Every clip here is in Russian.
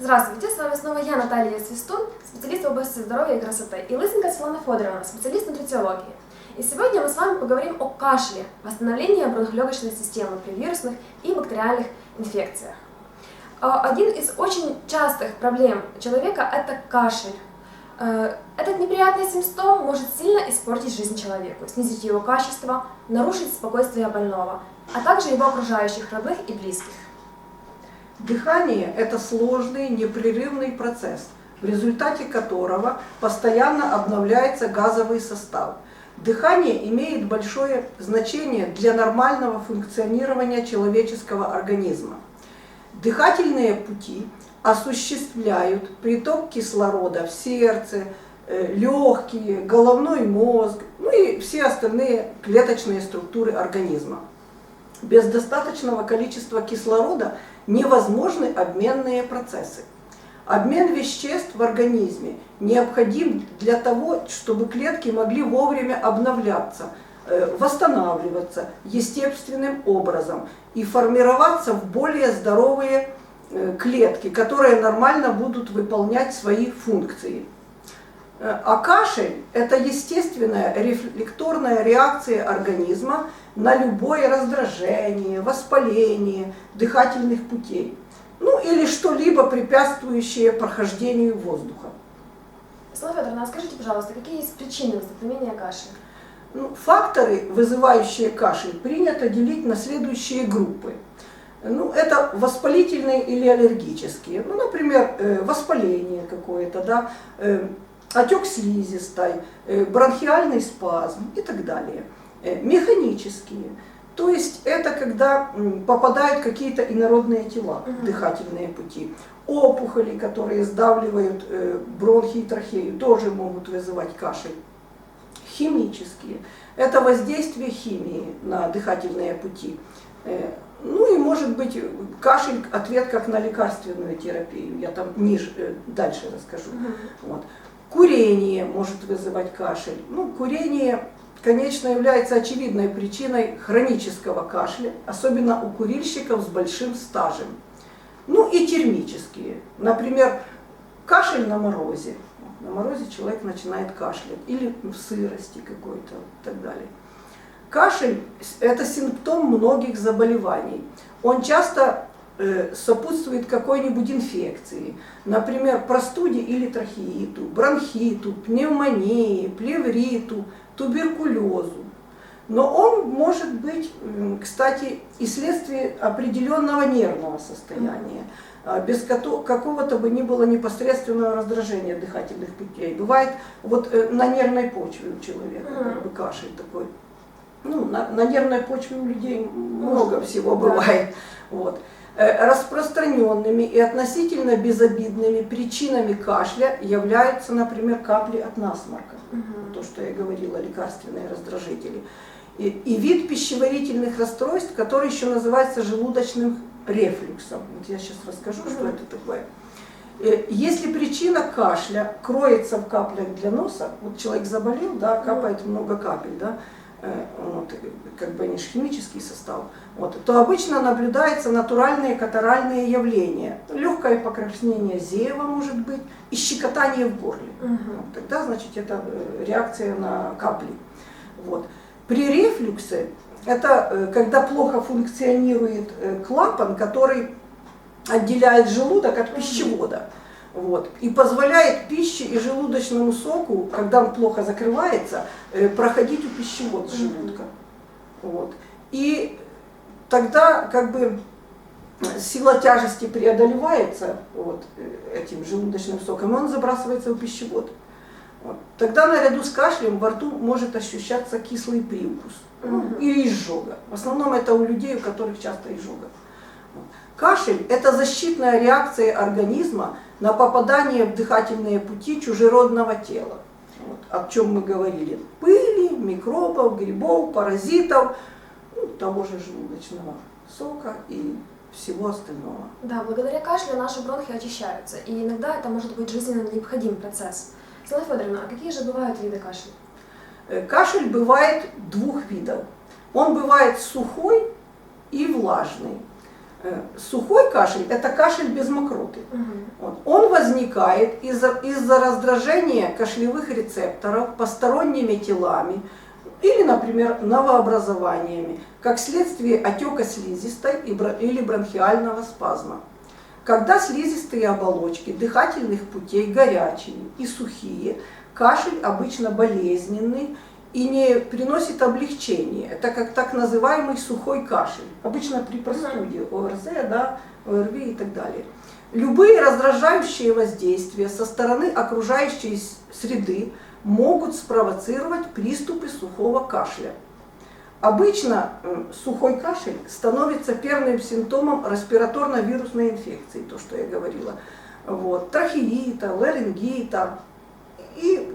Здравствуйте, с вами снова я, Наталья Свистун, специалист в области здоровья и красоты, и Лысенко Светлана Федоровна, специалист нутрициологии. И сегодня мы с вами поговорим о кашле, восстановлении бронхолегочной системы при вирусных и бактериальных инфекциях. Один из очень частых проблем человека – это кашель. Этот неприятный симптом может сильно испортить жизнь человеку, снизить его качество, нарушить спокойствие больного, а также его окружающих, родных и близких. Дыхание – это сложный, непрерывный процесс, в результате которого постоянно обновляется газовый состав. Дыхание имеет большое значение для нормального функционирования человеческого организма. Дыхательные пути осуществляют приток кислорода в сердце, легкие, головной мозг, ну и все остальные клеточные структуры организма. Без достаточного количества кислорода невозможны обменные процессы. Обмен веществ в организме необходим для того, чтобы клетки могли вовремя обновляться, восстанавливаться естественным образом и формироваться в более здоровые клетки, которые нормально будут выполнять свои функции. А кашель – это естественная рефлекторная реакция организма на любое раздражение, воспаление дыхательных путей, ну или что-либо препятствующее прохождению воздуха. Светлана Федоровна, скажите, пожалуйста, какие есть причины возникновения кашля? Факторы, вызывающие кашель, принято делить на следующие группы. Это воспалительные или аллергические, например, воспаление какое-то, да, отек слизистой, бронхиальный спазм и так далее. Механические, то есть это когда попадают какие-то инородные тела в дыхательные пути. Опухоли, которые сдавливают бронхи и трахею, тоже могут вызывать кашель. Химические, это воздействие химии на дыхательные пути. Ну и может быть кашель, ответ как на лекарственную терапию, я там дальше расскажу. Вот. Курение может вызывать кашель. Курение, конечно, является очевидной причиной хронического кашля, особенно у курильщиков с большим стажем. И термические, например, кашель на морозе. На морозе человек начинает кашлять, или в сырости какой-то и так далее. Кашель – это симптом многих заболеваний. Он часто сопутствует какой-нибудь инфекции, например, простуде или трахеиту, бронхиту, пневмонии, плевриту, туберкулезу. Но он может быть, кстати, и следствие определенного нервного состояния, без какого-то бы ни было непосредственного раздражения дыхательных путей. Бывает на нервной почве у человека кашель такой. На нервной почве у людей много всего бывает. Вот. Распространенными и относительно безобидными причинами кашля являются, например, капли от насморка, то, что я говорила, лекарственные раздражители, и вид пищеварительных расстройств, который еще называется желудочным рефлюксом. Я сейчас расскажу, что это такое. Если причина кашля кроется в каплях для носа, человек заболел, да, капает много капель, да, как бы они же химический состав, то обычно наблюдаются натуральные катаральные явления. Легкое покраснение зева может быть и щекотание в горле. Тогда, значит, это реакция на капли. При рефлюксе, это когда плохо функционирует клапан, который отделяет желудок от пищевода. И позволяет пище и желудочному соку, когда он плохо закрывается, проходить у пищевода желудка. И тогда как бы сила тяжести преодолевается этим желудочным соком, и он забрасывается в пищевод. Тогда наряду с кашлем во рту может ощущаться кислый привкус и изжога. В основном это у людей, у которых часто изжога. Кашель – это защитная реакция организма на попадание в дыхательные пути чужеродного тела. О чем мы говорили. Пыли, микробов, грибов, паразитов, того же желудочного сока и всего остального. Да, благодаря кашлю наши бронхи очищаются, и иногда это может быть жизненно необходимый процесс. Светлана Федоровна, а какие же бывают виды кашля? Кашель бывает двух видов. Он бывает сухой и влажный. Сухой кашель – это кашель без мокроты. Вот. Он возникает из-за раздражения кашлевых рецепторов посторонними телами или, например, новообразованиями, как следствие отека слизистой или бронхиального спазма. Когда слизистые оболочки дыхательных путей горячие и сухие, кашель обычно болезненный и не приносит облегчения. Это как так называемый сухой кашель. Обычно при простуде, ОРЗ, да, ОРВИ и так далее. Любые раздражающие воздействия со стороны окружающей среды могут спровоцировать приступы сухого кашля. Обычно сухой кашель становится первым симптомом респираторно-вирусной инфекции, то, что я говорила. Вот. Трахеита, ларингита, и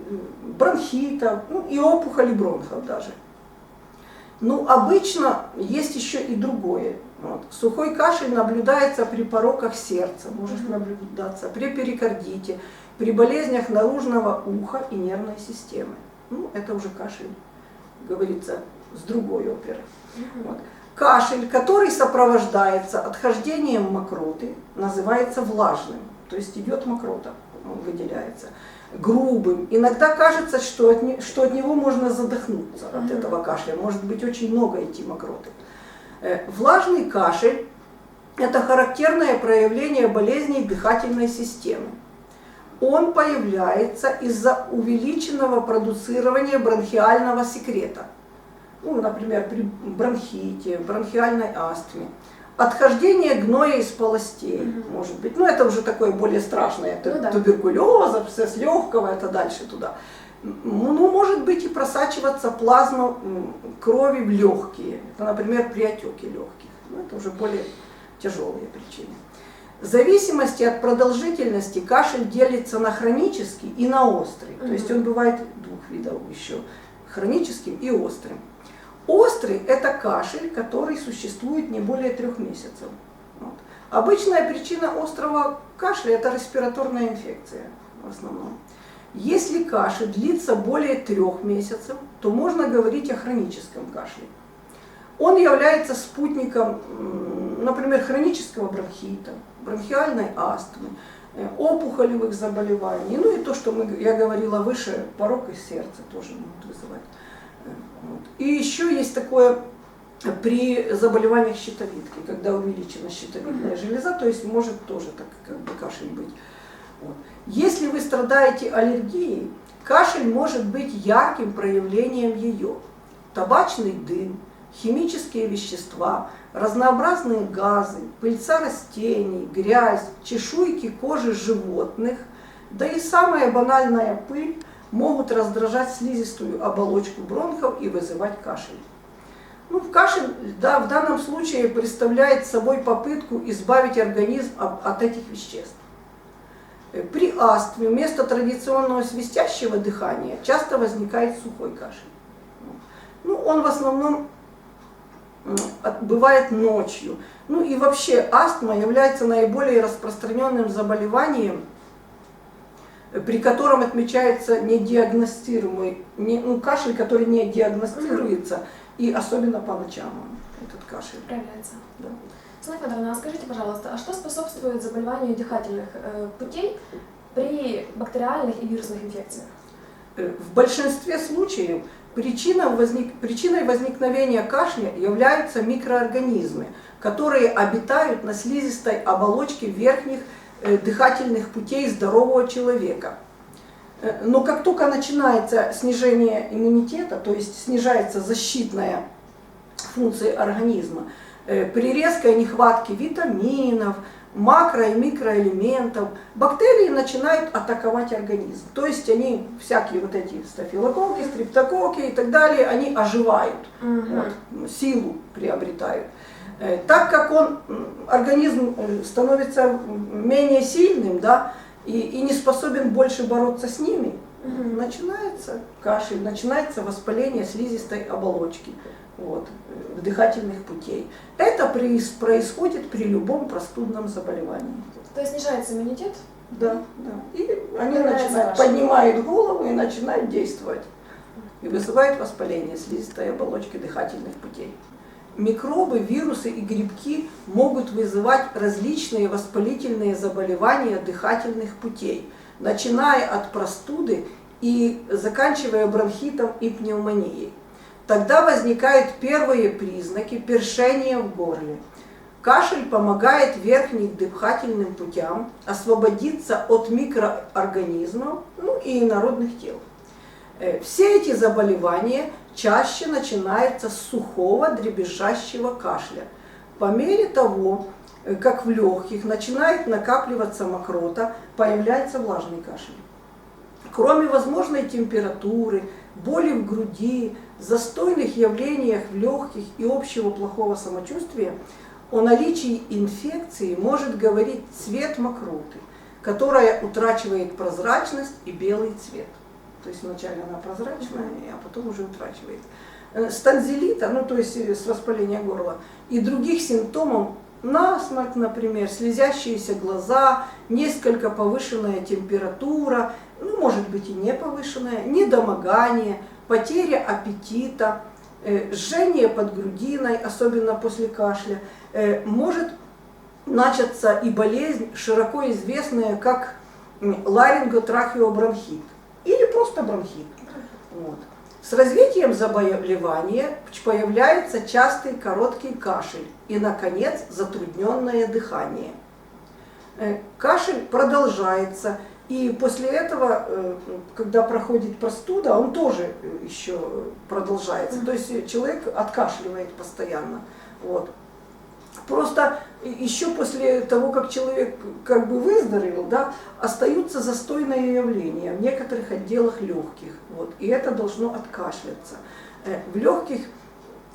бронхита, ну, и опухоли бронхов даже. Ну, обычно есть еще и другое. Вот. Сухой кашель наблюдается при пороках сердца, может наблюдаться при перикардите, при болезнях наружного уха и нервной системы. Ну, это уже кашель, говорится, с другой оперы. Вот. Кашель, который сопровождается отхождением мокроты, называется влажным, то есть идет мокрота, он выделяется. Грубым. Иногда кажется, что от него можно задохнуться, от этого кашля. Может быть очень много идти мокроты. Влажный кашель – это характерное проявление болезней дыхательной системы. Он появляется из-за увеличенного продуцирования бронхиального секрета. Ну, например, при бронхите, бронхиальной астме. Отхождение гноя из полостей, может быть. Ну, это уже такое более страшное. Туберкулез, абсцесс легкого, это дальше туда. Ну, может быть и просачиваться плазма крови в легкие. Это, например, при отеке легких. Ну, это уже более тяжелые причины. В зависимости от продолжительности кашель делится на хронический и на острый. То есть он бывает двух видов еще. Хроническим и острым. Острый – это кашель, который существует не более 3 месяцев. Вот. Обычная причина острого кашля – это респираторная инфекция в основном. Если кашель длится более 3 месяцев, то можно говорить о хроническом кашле. Он является спутником, например, хронического бронхита, бронхиальной астмы, опухолевых заболеваний, ну и то, что я говорила выше, порок из сердца тоже могут вызывать. Вот. И еще есть такое при заболеваниях щитовидки, когда увеличена щитовидная железа, то есть может тоже так как бы кашель быть. Вот. Если вы страдаете аллергией, кашель может быть ярким проявлением ее. Табачный дым, химические вещества, разнообразные газы, пыльца растений, грязь, чешуйки кожи животных, да и самая банальная пыль могут раздражать слизистую оболочку бронхов и вызывать кашель. Ну, кашель, да, в данном случае представляет собой попытку избавить организм от этих веществ. При астме вместо традиционного свистящего дыхания часто возникает сухой кашель. Ну, он в основном бывает ночью. Ну и вообще астма является наиболее распространенным заболеванием, при котором отмечается недиагностируемый кашель, который не диагностируется, и особенно по ночам этот кашель проявляется. Да. Светлана Федоровна, скажите, пожалуйста, а что способствует заболеванию дыхательных путей при бактериальных и вирусных инфекциях? В большинстве случаев причиной возникновения кашля являются микроорганизмы, которые обитают на слизистой оболочке верхних дыхательных путей здорового человека. Но как только начинается снижение иммунитета, то есть снижается защитная функция организма, при резкой нехватке витаминов, макро- и микроэлементов, бактерии начинают атаковать организм. То есть они, всякие вот эти стафилококки, стрептококки и так далее, они оживают, вот, силу приобретают. Так как организм становится менее сильным, да, и не способен больше бороться с ними, начинается кашель, начинается воспаление слизистой оболочки, вот, дыхательных путей. Это происходит при любом простудном заболевании. То есть снижается иммунитет? Да, да. И они поднимают голову и начинают действовать. И вызывают воспаление слизистой оболочки дыхательных путей. Микробы, вирусы и грибки могут вызывать различные воспалительные заболевания дыхательных путей, начиная от простуды и заканчивая бронхитом и пневмонией. Тогда возникают первые признаки першения в горле. Кашель помогает верхним дыхательным путям освободиться от микроорганизмов, и инородных тел. Все эти заболевания чаще начинаются с сухого дребезжащего кашля. По мере того, как в легких начинает накапливаться мокрота, появляется влажный кашель. Кроме возможной температуры, боли в груди, застойных явлениях в легких и общего плохого самочувствия, о наличии инфекции может говорить цвет мокроты, которая утрачивает прозрачность и белый цвет. То есть вначале она прозрачная, а потом уже утрачивает. С танзелита, то есть с воспаления горла, и других симптомов, насморк, например, слезящиеся глаза, несколько повышенная температура, может быть и не повышенная, недомогание, потеря аппетита, жжение под грудиной, особенно после кашля, может начаться и болезнь, широко известная как ларинготрахеобронхит или просто бронхит. С развитием заболевания появляется частый короткий кашель и, наконец, затрудненное дыхание. Кашель продолжается, и после этого, когда проходит простуда, он тоже еще продолжается. То есть человек откашливает постоянно. Просто еще после того, как человек выздоровел, остаются застойные явления в некоторых отделах легких. И это должно откашляться. В легких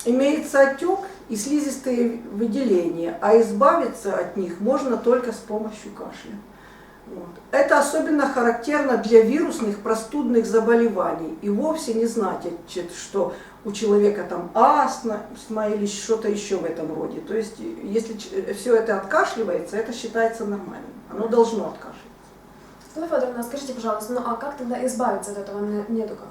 имеется отек и слизистые выделения, а избавиться от них можно только с помощью кашля. Это особенно характерно для вирусных простудных заболеваний. И вовсе не значит, что у человека там астма или что-то еще в этом роде. То есть, если все это откашливается, это считается нормальным. Оно должно откашливаться. Светлана Федоровна, скажите, пожалуйста, а как тогда избавиться от этого недуга?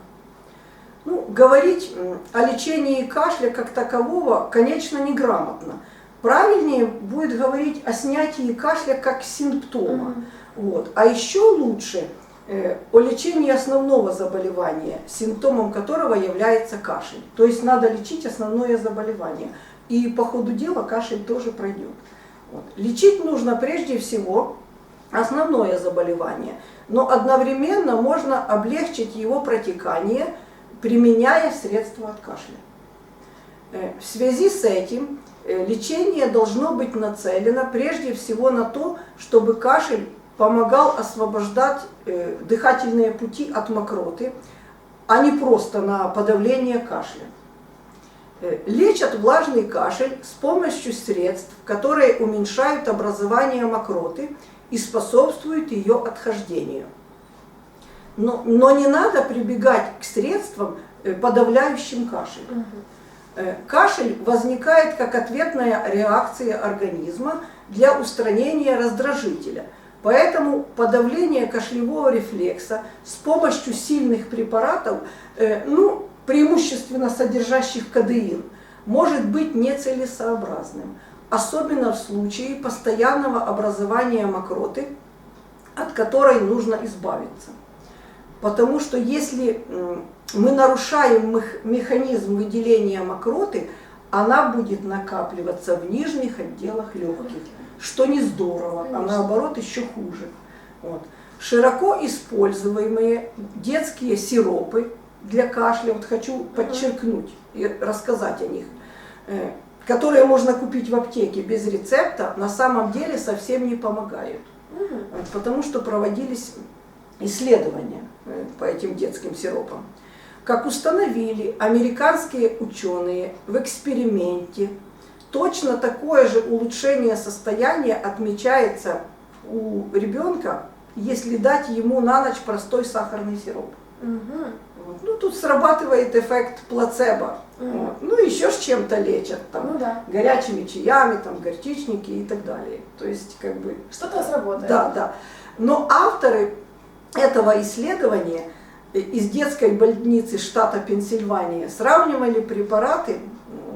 Говорить о лечении кашля как такового, конечно, неграмотно. Правильнее будет говорить о снятии кашля как симптома. А еще лучше о лечении основного заболевания, симптомом которого является кашель. То есть надо лечить основное заболевание. И по ходу дела кашель тоже пройдет. Лечить нужно прежде всего основное заболевание, но одновременно можно облегчить его протекание, применяя средства от кашля. В связи с этим лечение должно быть нацелено прежде всего на то, чтобы кашель помогал освобождать дыхательные пути от мокроты, а не просто на подавление кашля. Лечат влажный кашель с помощью средств, которые уменьшают образование мокроты и способствуют ее отхождению. Но не надо прибегать к средствам, подавляющим кашель. Кашель возникает как ответная реакция организма для устранения раздражителя. Поэтому подавление кашлевого рефлекса с помощью сильных препаратов, преимущественно содержащих кадеин, может быть нецелесообразным, особенно в случае постоянного образования мокроты, от которой нужно избавиться. Потому что если мы нарушаем механизм выделения мокроты, она будет накапливаться в нижних отделах легких, что не здорово, а наоборот еще хуже. Широко используемые детские сиропы для кашля, хочу подчеркнуть и рассказать о них, которые можно купить в аптеке без рецепта, на самом деле совсем не помогают. Потому что проводились исследования по этим детским сиропам. Как установили американские ученые в эксперименте, точно такое же улучшение состояния отмечается у ребенка, если дать ему на ночь простой сахарный сироп. Тут срабатывает эффект плацебо. Еще с чем-то лечат, горячими чаями, горчичники и так далее. То есть что-то сработает. Да. Но авторы этого исследования из детской больницы штата Пенсильвания сравнивали препараты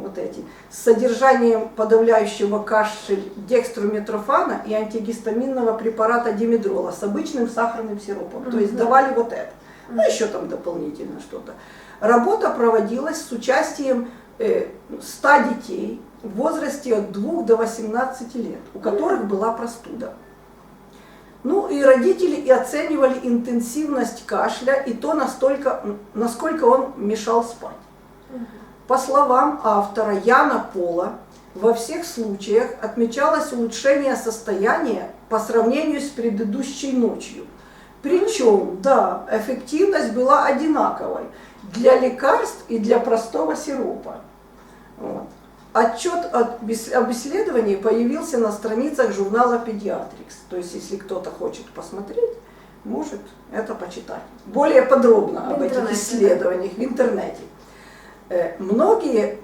вот эти, с содержанием подавляющего кашель декструмитрофана и антигистаминного препарата димедрола с обычным сахарным сиропом. То есть давали вот это. Ну, еще там дополнительно что-то. Работа проводилась с участием 100 детей в возрасте от 2 до 18 лет, у которых была простуда. Ну и родители и оценивали интенсивность кашля и то, насколько он мешал спать. По словам автора Яна Пола, во всех случаях отмечалось улучшение состояния по сравнению с предыдущей ночью. Причем, да, эффективность была одинаковой для лекарств и для простого сиропа. Вот. Отчет об исследовании появился на страницах журнала Pediatrics. То есть, если кто-то хочет посмотреть, может это почитать. Более подробно об этих исследованиях в интернете. Многие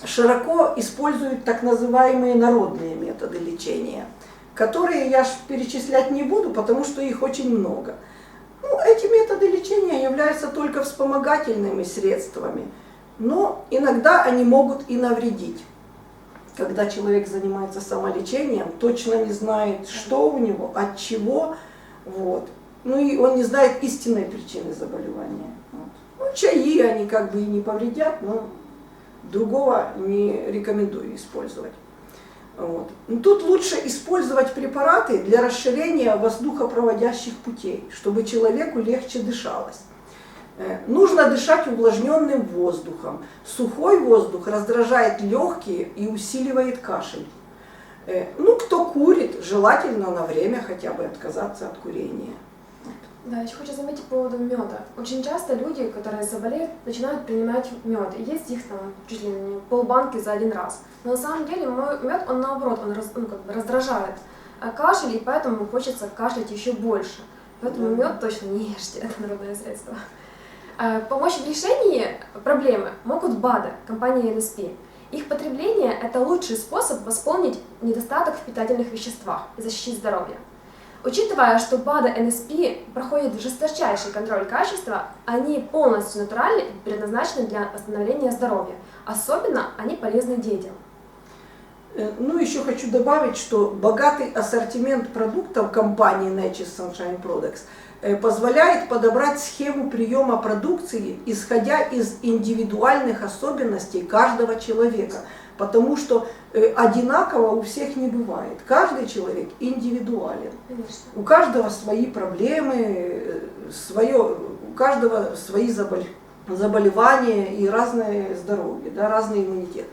широко используют так называемые народные методы лечения, которые я перечислять не буду, потому что их очень много. Ну, эти методы лечения являются только вспомогательными средствами, но иногда они могут и навредить. Когда человек занимается самолечением, точно не знает, что у него, от чего, вот. Ну и он не знает истинной причины заболевания. Вот. Ну, чаи они как бы и не повредят, но другого не рекомендую использовать. Вот. Тут лучше использовать препараты для расширения воздухопроводящих путей, чтобы человеку легче дышалось. Нужно дышать увлажненным воздухом. Сухой воздух раздражает легкие и усиливает кашель. Ну, кто курит, желательно на время хотя бы отказаться от курения. Да, еще хочу заметить по поводу меда. Очень часто люди, которые заболеют, начинают принимать мед. И есть их там чуть ли не полбанки за один раз. Но на самом деле мед, он наоборот, он раздражает кашель, и поэтому хочется кашлять еще больше. Поэтому мед точно не ешьте, это народное средство. Помочь в решении проблемы могут БАДы, компании NSP. Их потребление – это лучший способ восполнить недостаток в питательных веществах и защитить здоровье. Учитывая, что БАДы NSP проходят жесточайший контроль качества, они полностью натуральны и предназначены для восстановления здоровья. Особенно они полезны детям. Ну, еще хочу добавить, что богатый ассортимент продуктов компании Nature's Sunshine Products позволяет подобрать схему приема продукции, исходя из индивидуальных особенностей каждого человека. Потому что одинаково у всех не бывает. Каждый человек индивидуален. Конечно. У каждого свои проблемы, у каждого свои заболевания и разное здоровье, да, разный иммунитет.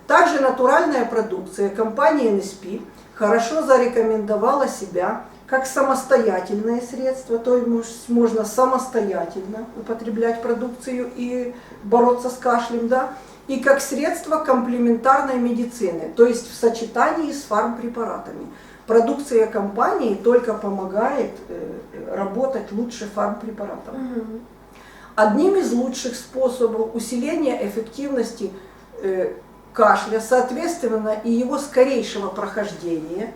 Также натуральная продукция компании NSP хорошо зарекомендовала себя как самостоятельное средство, то есть можно самостоятельно употреблять продукцию и бороться с кашлем, да, и как средство комплементарной медицины, то есть в сочетании с фармпрепаратами. Продукция компании только помогает работать лучше фармпрепаратов. Одним из лучших способов усиления эффективности кашля, соответственно, и его скорейшего прохождения,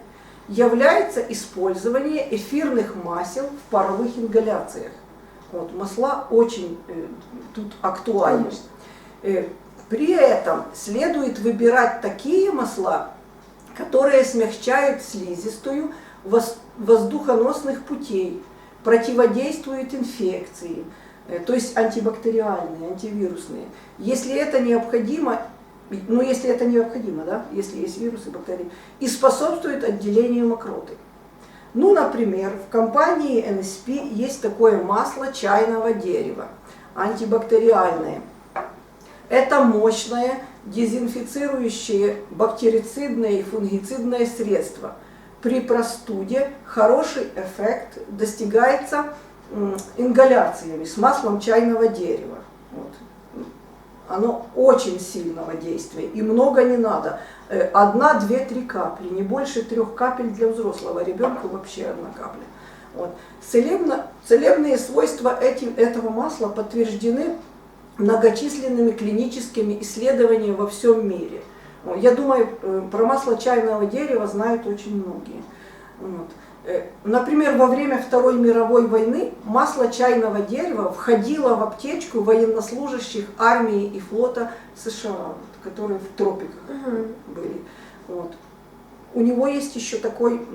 является использование эфирных масел в паровых ингаляциях. Вот, масла очень тут актуальны. При этом следует выбирать такие масла, которые смягчают слизистую воздухоносных путей, противодействуют инфекции, то есть антибактериальные, антивирусные. Если это необходимо, да, если есть вирусы, бактерии, и способствует отделению мокроты. Ну, например, в компании NSP есть такое масло чайного дерева, антибактериальное. Это мощное дезинфицирующее бактерицидное и фунгицидное средство. При простуде хороший эффект достигается ингаляциями с маслом чайного дерева. Вот. Оно очень сильного действия и много не надо. 1, 2, 3 капли, не больше 3 капель для взрослого ребенка, вообще 1 капля. Вот. Целебные свойства этого масла подтверждены многочисленными клиническими исследованиями во всем мире. Я думаю, про масло чайного дерева знают очень многие. Вот. Например, во время Второй мировой войны масло чайного дерева входило в аптечку военнослужащих армии и флота США. которые в тропиках были. Вот. У него есть еще такой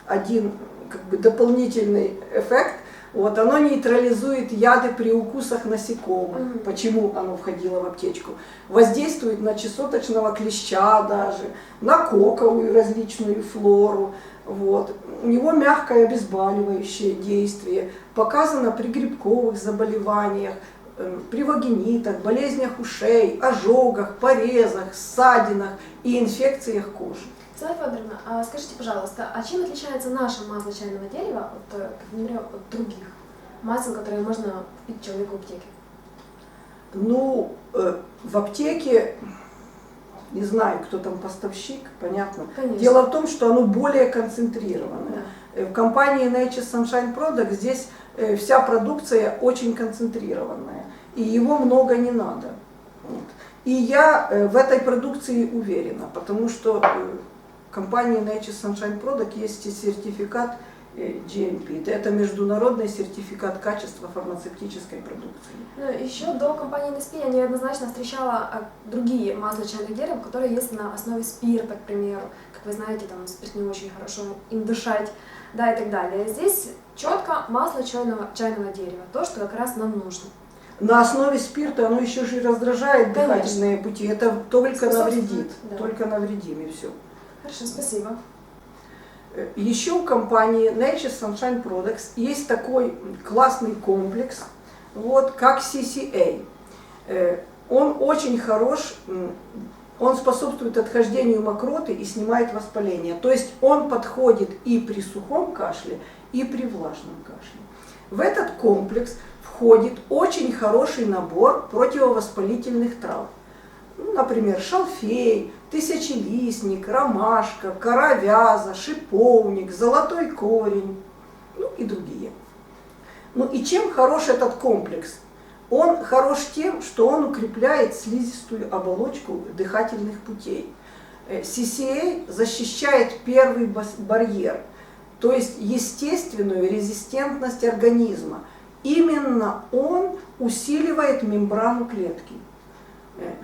один как бы дополнительный эффект. Вот, оно нейтрализует яды при укусах насекомых. Почему оно входило в аптечку? Воздействует на чесоточного клеща даже, на коковую различную флору. Вот. У него мягкое обезболивающее действие. Показано при грибковых заболеваниях, при вагинитах, болезнях ушей, ожогах, порезах, ссадинах и инфекциях кожи. Светлана Федоровна, а скажите, пожалуйста, а чем отличается наше масло чайного дерева от других масел, которые можно купить человеку в аптеке? Ну, в аптеке, не знаю, кто там поставщик, понятно. Конечно. Дело в том, что оно более концентрированное. Да. В компании Nature Sunshine Product здесь вся продукция очень концентрированная, и его много не надо. Вот. И я в этой продукции уверена, потому что в компании Nature Sunshine Product есть и сертификат GMP. Это международный сертификат качества фармацевтической продукции. Ну, еще до компании NSP я неоднозначно встречала другие масла чайных дерев, которые есть на основе спирта, к примеру. Как вы знаете, там спирт не очень хорошо им дышать, да, и так далее. Здесь четко масло чайного дерева, то, что как раз нам нужно. На основе спирта оно еще же и раздражает дыхательные пути. Это только навредит, да. только навредим и все. Хорошо, спасибо. Еще у компании Nature Sunshine Products есть такой классный комплекс, вот, как CCA. Он очень хорош, он способствует отхождению мокроты и снимает воспаление. То есть он подходит и при сухом кашле, и при влажном кашле. В этот комплекс входит очень хороший набор противовоспалительных трав. Ну, например, шалфей, тысячелистник, ромашка, кора вяза, шиповник, золотой корень, ну и другие. Ну и чем хорош этот комплекс? Он хорош тем, что он укрепляет слизистую оболочку дыхательных путей. CCA защищает первый барьер, то есть естественную резистентность организма. Именно он усиливает мембрану клетки.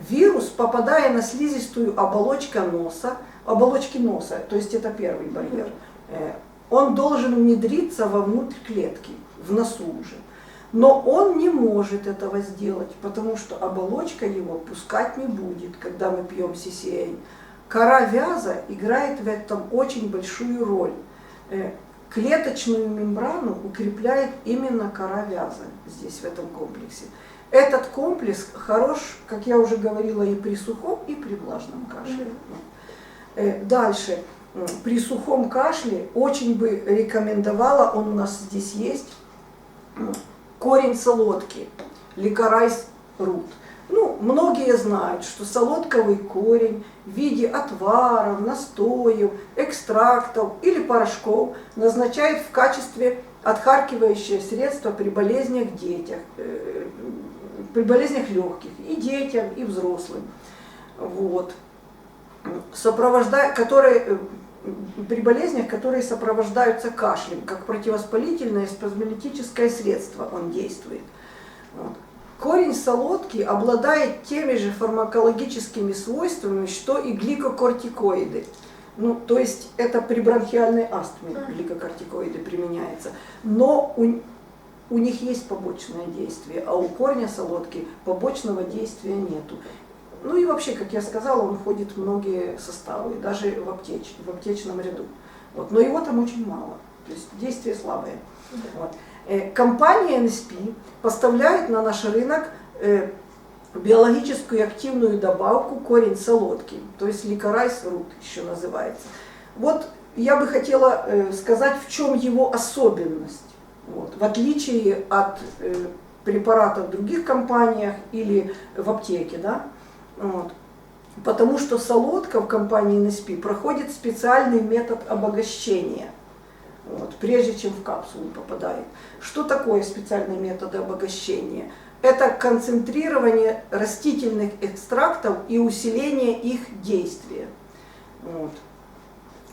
Вирус, попадая на слизистую оболочки носа, то есть это первый барьер, он должен внедриться вовнутрь клетки, в носу уже. Но он не может этого сделать, потому что оболочка его пускать не будет, когда мы пьем CCA. Кора вяза играет в этом очень большую роль. Клеточную мембрану укрепляет именно кора вяза здесь, в этом комплексе. Этот комплекс хорош, как я уже говорила, и при сухом, и при влажном кашле. Дальше. При сухом кашле очень бы рекомендовала, он у нас здесь есть, корень солодки, ликорайс рут. Ну, многие знают, что солодковый корень в виде отваров, настоев, экстрактов или порошков назначают в качестве отхаркивающее средство при болезнях при болезнях легких, и детям, и взрослым. Вот. При болезнях, которые сопровождаются кашлем, как противовоспалительное и спазмолитическое средство он действует. Вот. Корень солодки обладает теми же фармакологическими свойствами, что и гликокортикоиды. Ну, то есть это при бронхиальной астме гликокортикоиды применяются. Но у них есть побочное действие, а у корня солодки побочного действия нету. Ну и вообще, как я сказала, он входит в многие составы, даже в аптечном ряду. Вот. Но его там очень мало, то есть действие слабое. Вот. Компания NSP поставляет на наш рынок биологическую активную добавку корень солодки, то есть ликорайс рут еще называется. Вот я бы хотела сказать, в чем его особенность. Вот. В отличие от препаратов в других компаниях или в аптеке, да? Вот. Потому что солодка в компании NSP проходит специальный метод обогащения, вот, прежде чем в капсулу попадает. Что такое специальный метод обогащения? Это концентрирование растительных экстрактов и усиление их действия. Вот.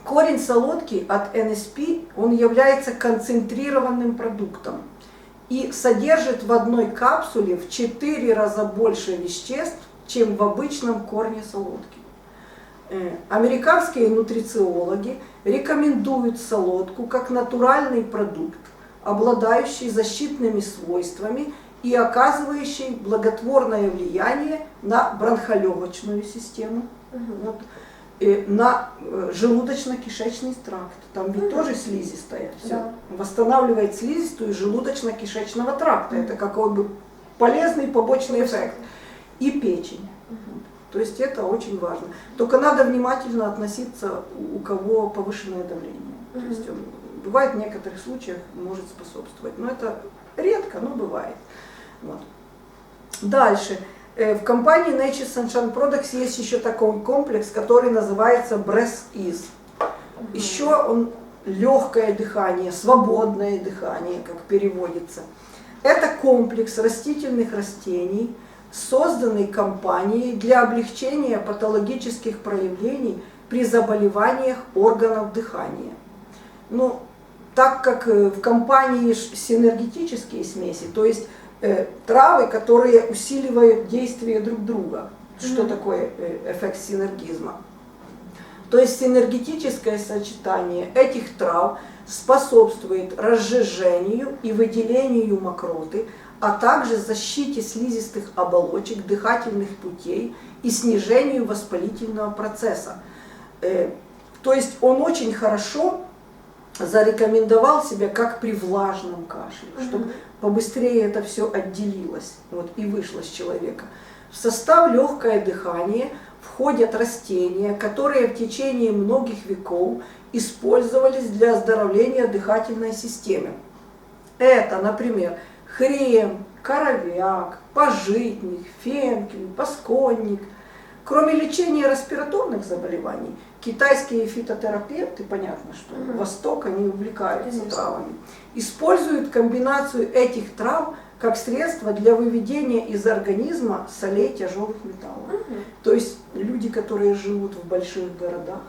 Корень солодки от NSP, он является концентрированным продуктом и содержит в одной капсуле в 4 раза больше веществ, чем в обычном корне солодки. Американские нутрициологи рекомендуют солодку как натуральный продукт, обладающий защитными свойствами и оказывающий благотворное влияние на бронхолегочную систему, вот, и на желудочно-кишечный тракт. Там ведь тоже слизистая. Все. Да. Восстанавливает слизистую желудочно-кишечного тракта. Это какой бы полезный побочный эффект. И печень. То есть это очень важно. Только надо внимательно относиться, у кого повышенное давление. То есть бывает в некоторых случаях может способствовать. Но это редко, но бывает. Вот. Дальше. В компании Nature Sunshine Products есть еще такой комплекс, который называется Breath Ease. Еще он легкое дыхание, свободное дыхание, как переводится. Это комплекс растительных растений, созданный компанией для облегчения патологических проявлений при заболеваниях органов дыхания. Ну, так как в компании синергетические смеси, то есть травы, которые усиливают действие друг друга. Что такое эффект синергизма? То есть синергетическое сочетание этих трав способствует разжижению и выделению мокроты, а также защите слизистых оболочек дыхательных путей и снижению воспалительного процесса. То есть он очень хорошо зарекомендовал себя как при влажном кашле, чтобы побыстрее это все отделилось, вот, и вышло с человека. В состав легкое дыхание входят растения, которые в течение многих веков использовались для оздоровления дыхательной системы. Это, например, хрен, коровяк, пажитник, фенкель, пасконник. Кроме лечения респираторных заболеваний, китайские фитотерапевты, понятно, что Восток, они увлекаются травами, используют комбинацию этих трав как средство для выведения из организма солей тяжелых металлов. То есть люди, которые живут в больших городах,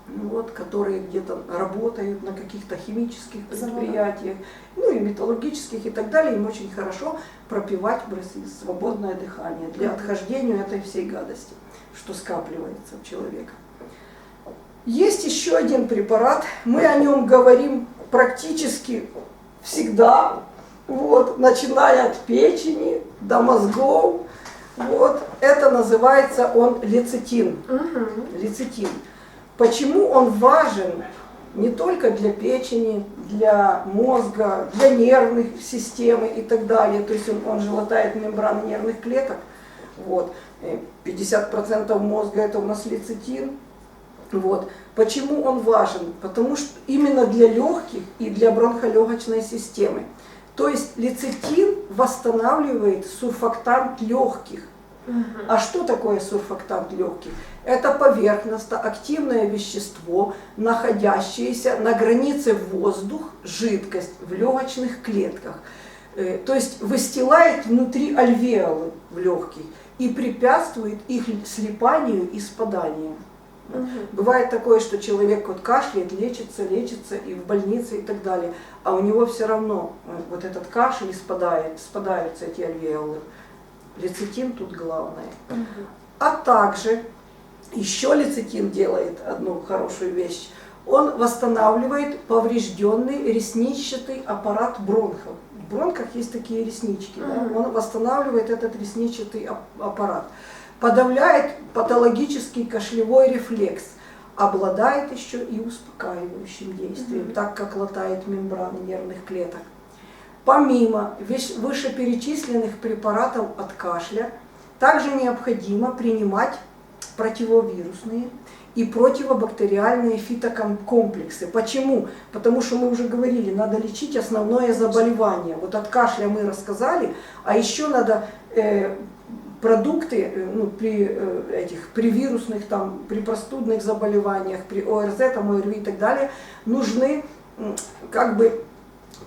вот, которые где-то работают на каких-то химических предприятиях, ну и металлургических и так далее, им очень хорошо пропивать свободное дыхание для отхождения этой всей гадости, что скапливается у человека. Есть еще один препарат, мы о нем говорим практически всегда, вот, начиная от печени до мозгов. Вот, это называется он лецитин. Лецитин. Почему он важен не только для печени, для мозга, для нервных системы и так далее. То есть он же латает мембраны нервных клеток. Вот. 50% мозга это у нас лецитин. Вот. Почему он важен? Потому что именно для легких и для бронхолегочной системы. То есть лецитин восстанавливает сурфактант легких. А что такое сурфактант легких? Это поверхностно-активное вещество, находящееся на границе воздух-жидкость в легочных клетках. То есть выстилает внутри альвеолы в легких и препятствует их слипанию и спаданию. Бывает такое, что человек вот кашляет, лечится и в больнице и так далее, а у него все равно вот этот кашель спадаются эти альвеолы. Лецитин тут главное. А также еще лецитин делает одну хорошую вещь. Он восстанавливает поврежденный ресничатый аппарат бронхов. В бронхах есть такие реснички. Да? Он восстанавливает этот ресничатый аппарат. Подавляет патологический кашлевой рефлекс. Обладает еще и успокаивающим действием, так как латает мембраны нервных клеток. Помимо вышеперечисленных препаратов от кашля, также необходимо принимать противовирусные и противобактериальные фитокомплексы. Почему? Потому что мы уже говорили, надо лечить основное заболевание. Вот от кашля мы рассказали, а еще надо продукты при вирусных, там, при простудных заболеваниях, при ОРЗ, там, ОРВИ и так далее, нужны как бы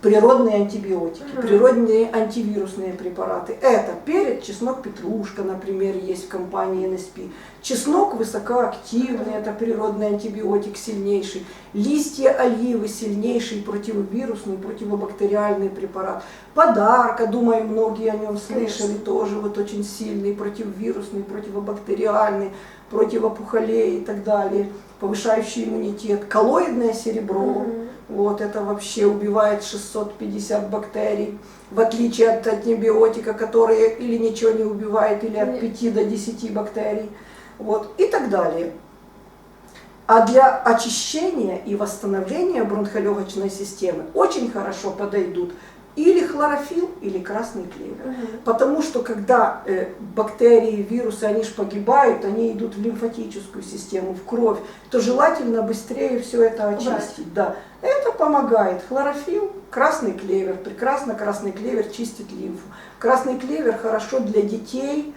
природные антибиотики, природные антивирусные препараты. Это перец, чеснок, петрушка, например, есть в компании НСП. Чеснок высокоактивный, это природный антибиотик сильнейший. Листья оливы сильнейший противовирусный, противобактериальный препарат. Подарка, думаю, многие о нем слышали, тоже вот очень сильный, противовирусный, противобактериальный, противоопухолей и так далее, повышающий иммунитет. Коллоидное серебро. Вот, это вообще убивает 650 бактерий, в отличие от антибиотика, которые или ничего не убивает, или от 5 до 10 бактерий, вот, и так далее. А для очищения и восстановления бронхолегочной системы очень хорошо подойдут или хлорофилл, или красный клевер. Потому что когда бактерии, вирусы, они же погибают, они идут в лимфатическую систему, в кровь, то желательно быстрее все это очистить. Да. Это помогает. Хлорофилл, красный клевер, прекрасно красный клевер чистит лимфу. Красный клевер хорошо для детей,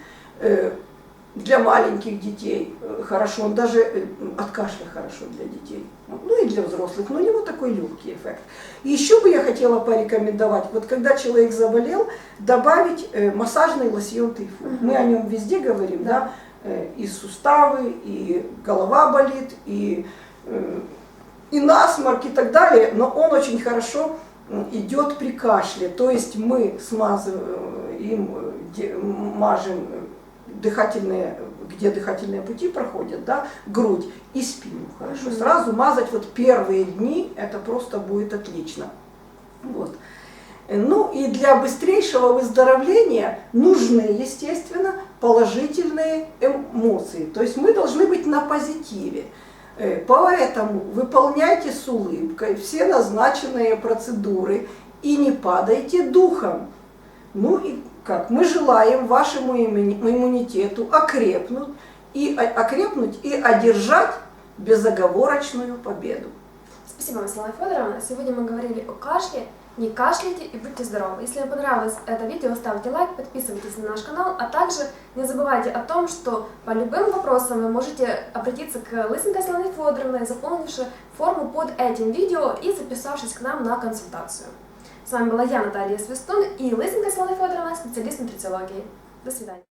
для маленьких детей хорошо, он даже от кашля хорошо для детей, ну и для взрослых, но у него такой легкий эффект. И еще бы я хотела порекомендовать, вот когда человек заболел, добавить массажный лосьон Тайфун. Мы о нем везде говорим, да, и суставы, и голова болит, и насморк и так далее, но он очень хорошо идет при кашле, то есть мы смазываем, им мажем дыхательные, где дыхательные пути проходят, да, грудь и спину хорошо. Сразу мазать вот первые дни, это просто будет отлично. Вот. Ну и для быстрейшего выздоровления нужны, естественно, положительные эмоции. То есть мы должны быть на позитиве. Поэтому выполняйте с улыбкой все назначенные процедуры и не падайте духом. Ну и как? Мы желаем вашему иммунитету окрепнуть и одержать безоговорочную победу. Спасибо вам, Светлана Федоровна. Сегодня мы говорили о кашле. Не кашляйте и будьте здоровы. Если вам понравилось это видео, ставьте лайк, подписывайтесь на наш канал, а также не забывайте о том, что по любым вопросам вы можете обратиться к Лысенко Светлане Федоровне, заполнивши форму под этим видео и записавшись к нам на консультацию. С вами была я, Наталья Свистун, и Лысенко Светлана Федоровна, специалист нутрициологии. До свидания.